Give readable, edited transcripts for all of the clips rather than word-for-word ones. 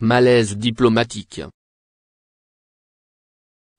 malaise diplomatique.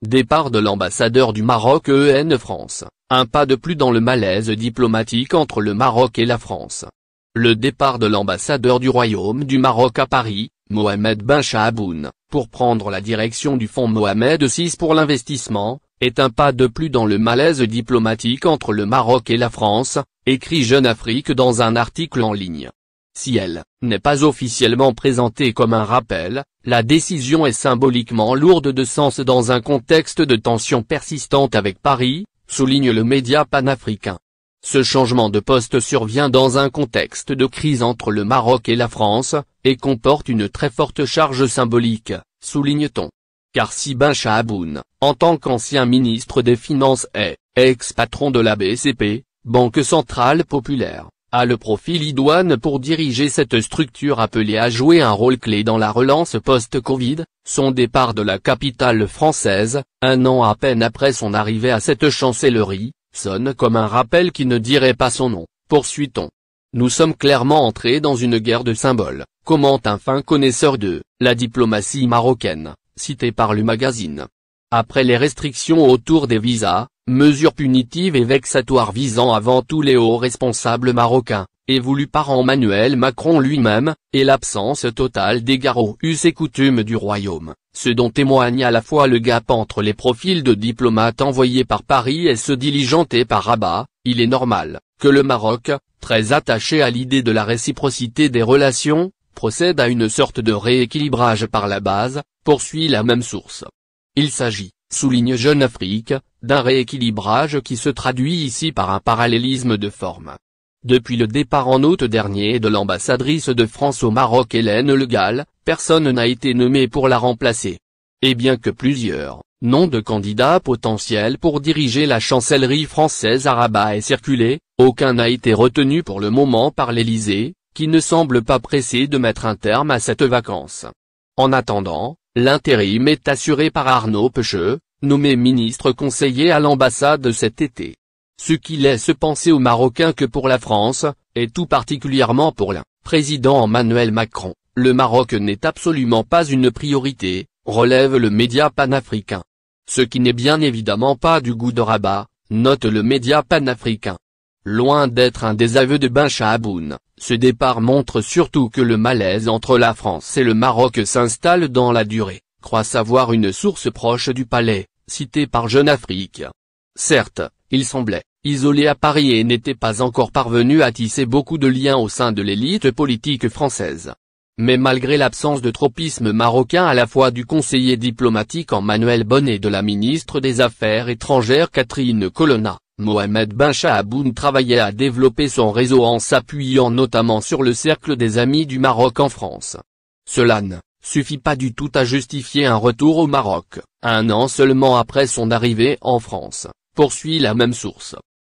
Départ de l'ambassadeur du Maroc en France, un pas de plus dans le malaise diplomatique entre le Maroc et la France. Le départ de l'ambassadeur du Royaume du Maroc à Paris, Mohamed Ben Chahaboun, pour prendre la direction du fonds Mohamed VI pour l'investissement, est un pas de plus dans le malaise diplomatique entre le Maroc et la France, écrit Jeune Afrique dans un article en ligne. Si elle n'est pas officiellement présentée comme un rappel, la décision est symboliquement lourde de sens dans un contexte de tension persistante avec Paris, souligne le média panafricain. Ce changement de poste survient dans un contexte de crise entre le Maroc et la France, et comporte une très forte charge symbolique, souligne-t-on. Car si Ben Chahaboun, en tant qu'ancien ministre des Finances et ex-patron de la BCP, Banque Centrale Populaire, a le profil idoine pour diriger cette structure appelée à jouer un rôle clé dans la relance post-Covid, son départ de la capitale française, un an à peine après son arrivée à cette chancellerie, sonne comme un rappel qui ne dirait pas son nom, poursuit-on. Nous sommes clairement entrés dans une guerre de symboles, commente un fin connaisseur de la diplomatie marocaine, cité par le magazine. Après les restrictions autour des visas, mesures punitives et vexatoires visant avant tout les hauts responsables marocains, et voulues par Emmanuel Macron lui-même, et l'absence totale d'égards aux us et coutumes du royaume, ce dont témoigne à la fois le gap entre les profils de diplomates envoyés par Paris et ceux diligentés par Rabat, il est normal que le Maroc, très attaché à l'idée de la réciprocité des relations, procède à une sorte de rééquilibrage par la base, poursuit la même source. Il s'agit, souligne Jeune Afrique, d'un rééquilibrage qui se traduit ici par un parallélisme de forme. Depuis le départ en août dernier de l'ambassadrice de France au Maroc Hélène Le Gall, personne n'a été nommé pour la remplacer. Et bien que plusieurs noms de candidats potentiels pour diriger la chancellerie française à Rabat aient circulé, aucun n'a été retenu pour le moment par l'Élysée, qui ne semble pas pressé de mettre un terme à cette vacance. En attendant, l'intérim est assuré par Arnaud Pecheux, nommé ministre conseiller à l'ambassade cet été. Ce qui laisse penser aux Marocains que pour la France, et tout particulièrement pour le président Emmanuel Macron, le Maroc n'est absolument pas une priorité, relève le média panafricain. Ce qui n'est bien évidemment pas du goût de Rabat, note le média panafricain. Loin d'être un désaveu de Ben Chahaboun, ce départ montre surtout que le malaise entre la France et le Maroc s'installe dans la durée, croit savoir une source proche du palais, citée par Jeune Afrique. Certes, il semblait isolé à Paris et n'était pas encore parvenu à tisser beaucoup de liens au sein de l'élite politique française. Mais malgré l'absence de tropisme marocain à la fois du conseiller diplomatique Emmanuel Bonne et de la ministre des Affaires étrangères Catherine Colonna, Mohamed Ben Chahaboun travaillait à développer son réseau en s'appuyant notamment sur le cercle des amis du Maroc en France. Cela ne suffit pas du tout à justifier un retour au Maroc, un an seulement après son arrivée en France, poursuit la même source.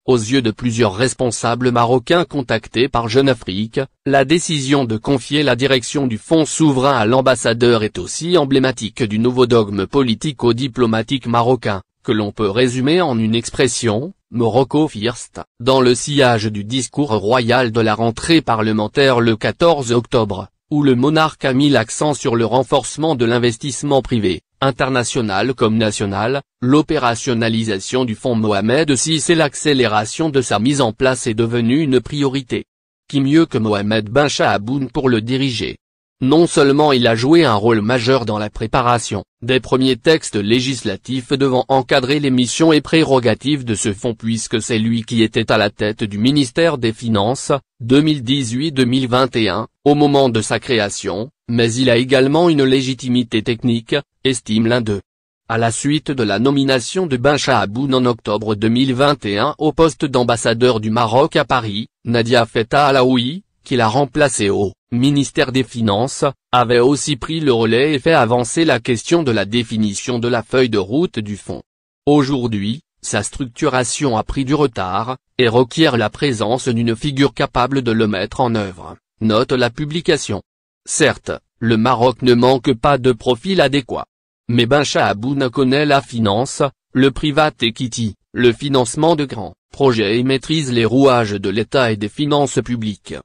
Aux yeux de plusieurs responsables marocains contactés par Jeune Afrique, la décision de confier la direction du fonds souverain à l'ambassadeur est aussi emblématique du nouveau dogme politico-diplomatique marocain, que l'on peut résumer en une expression, Morocco First, dans le sillage du discours royal de la rentrée parlementaire le 14 octobre, où le monarque a mis l'accent sur le renforcement de l'investissement privé, international comme national, l'opérationnalisation du fonds Mohamed VI et l'accélération de sa mise en place est devenue une priorité. Qui mieux que Mohamed Ben Chahaboun pour le diriger? Non seulement il a joué un rôle majeur dans la préparation des premiers textes législatifs devant encadrer les missions et prérogatives de ce fonds puisque c'est lui qui était à la tête du ministère des Finances, 2018-2021, au moment de sa création, mais il a également une légitimité technique, estime l'un d'eux. À la suite de la nomination de Ben Chahaboun en octobre 2021 au poste d'ambassadeur du Maroc à Paris, Nadia Fetta Alaoui, qui l'a remplacé au ministère des Finances, avait aussi pris le relais et fait avancer la question de la définition de la feuille de route du fonds. Aujourd'hui, sa structuration a pris du retard, et requiert la présence d'une figure capable de le mettre en œuvre, note la publication. Certes, le Maroc ne manque pas de profil adéquat. Mais Ben Chahaboun connaît la finance, le private equity, le financement de grands projets et maîtrise les rouages de l'État et des finances publiques.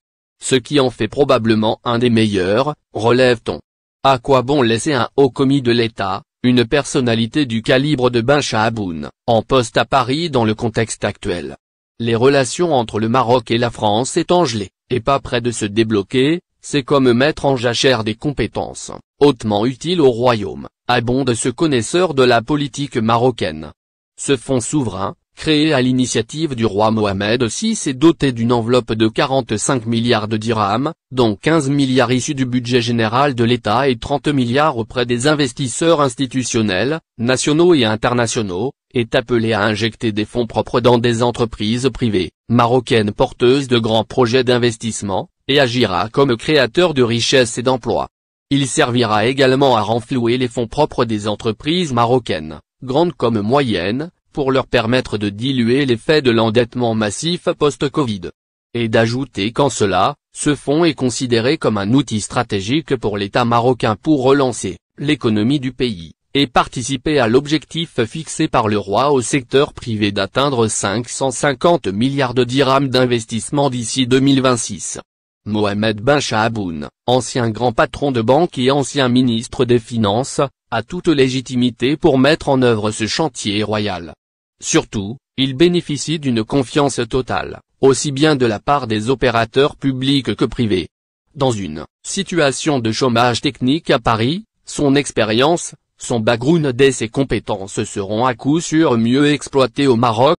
Ce qui en fait probablement un des meilleurs, relève-t-on. À quoi bon laisser un haut commis de l'État, une personnalité du calibre de Ben Chahaboun, en poste à Paris dans le contexte actuel? Les relations entre le Maroc et la France étant gelées, et pas près de se débloquer, c'est comme mettre en jachère des compétences, hautement utiles au royaume, abonde ce connaisseur de la politique marocaine. Ce fonds souverain, créé à l'initiative du roi Mohamed VI est doté d'une enveloppe de 45 milliards de dirhams, dont 15 milliards issus du budget général de l'État et 30 milliards auprès des investisseurs institutionnels, nationaux et internationaux, est appelé à injecter des fonds propres dans des entreprises privées, marocaines porteuses de grands projets d'investissement, et agira comme créateur de richesses et d'emplois. Il servira également à renflouer les fonds propres des entreprises marocaines, grandes comme moyennes, pour leur permettre de diluer l'effet de l'endettement massif post-Covid. Et d'ajouter qu'en cela, ce fonds est considéré comme un outil stratégique pour l'État marocain pour relancer l'économie du pays, et participer à l'objectif fixé par le roi au secteur privé d'atteindre 550 milliards de dirhams d'investissement d'ici 2026. Mohamed Ben Chahaboun, ancien grand patron de banque et ancien ministre des Finances, a toute légitimité pour mettre en œuvre ce chantier royal. Surtout, il bénéficie d'une confiance totale, aussi bien de la part des opérateurs publics que privés. Dans une situation de chômage technique à Paris, son expérience, son background et ses compétences seront à coup sûr mieux exploités au Maroc,